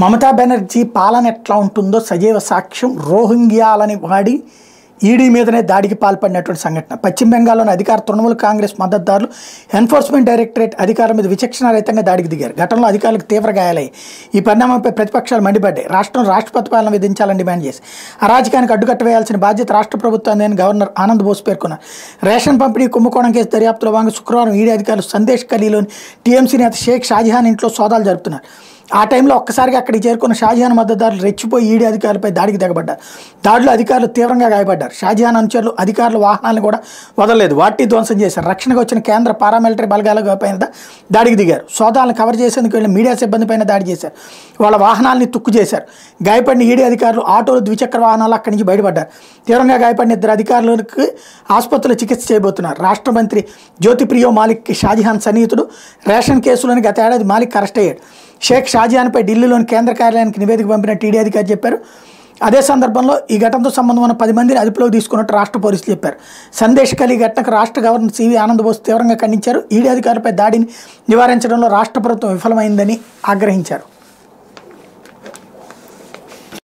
మమతా బెనర్జీ పాలన ఎట్లా ఉంటుందో సజీవ సాక్ష్యం రోహింగ్యాలని వాడి ఈడీ మీదనే దాడికి పాల్పడినటువంటి సంఘటన. పశ్చిమ బెంగాల్లోని అధికార తృణమూల్ కాంగ్రెస్ మద్దతుదారులు ఎన్ఫోర్స్మెంట్ డైరెక్టరేట్ అధికారుల మీద విచక్షణారహితంగా దాడికి దిగారు. ఘటనలో అధికారులకు తీవ్ర గాయాలయ్యాయి. ఈ పరిణామంపై ప్రతిపక్షాలు మండిపడ్డాయి. రాష్ట్రంలో రాష్ట్రపతి పాలన విధించాలని డిమాండ్ చేసి అరాజకానికి అడ్డుకట్ట వేయాల్సిన బాధ్యత రాష్ట్ర ప్రభుత్వాన్ని గవర్నర్ ఆనంద్ బోస్ పేర్కొన్నారు. రేషన్ పంపిణీ కుంభకోణం కేసు దర్యాప్తులో భాగంగా శుక్రవారం ఈడీ అధికారులు సందేశ్ ఖలీలోని టీఎంసీ నేత షేక్ షాజహాన్ ఇంట్లో సోదాలు జరుపుతున్నారు. ఆ టైంలో ఒక్కసారిగా అక్కడికి చేరుకున్న షాజహాన్ మద్దతుదారులు రెచ్చిపోయి ఈడీ అధికారులపై దాడికి దిగబడ్డారు. దాడిలో అధికారులు తీవ్రంగా గాయపడ్డారు. షాజహాన్ అనుచరులు అధికారుల వాహనాలను కూడా వదలలేదు, వాటిని ధ్వంసం చేశారు. రక్షణకు వచ్చిన కేంద్ర పారామిలిటరీ బలగాల పైన దాడికి దిగారు. సోదాలను కవర్ చేసేందుకు వెళ్ళిన మీడియా సిబ్బంది పైన దాడి చేశారు. వాళ్ళ వాహనాలని తుక్కు చేశారు. గాయపడిన ఈడీ అధికారులు ఆటోలు, ద్విచక్ర వాహనాలు అక్కడి నుంచి బయటపడ్డారు. తీవ్రంగా గాయపడిన ఇద్దరు అధికారులకు ఆసుపత్రిలో చికిత్స చేయబోతున్నారు. రాష్ట్ర మంత్రి జ్యోతిప్రియో మాలిక్ షాజహాన్ సన్నిహితుడు. రేషన్ కేసులోని గత ఏడాది మాలిక్ అరెస్ట్ అయ్యాడు. షేక్ షాజహాన్పై ఢిల్లీలోని కేంద్ర కార్యాలయానికి నివేదిక పంపిన టీడీ అధికారి చెప్పారు. అదే సందర్భంలో ఈ ఘటనతో సంబంధం ఉన్న 10 మందిని అదుపులోకి తీసుకున్నట్టు రాష్ట్ర పోలీసులు చెప్పారు. సందేశ్ ఖలీ ఘటనకు రాష్ట్ర గవర్నర్ సివి ఆనంద్ బోస్ తీవ్రంగా ఖండించారు. ఈడీ అధికారులపై దాడిని నివారించడంలో రాష్ట్ర ప్రభుత్వం విఫలమైందని ఆగ్రహించారు.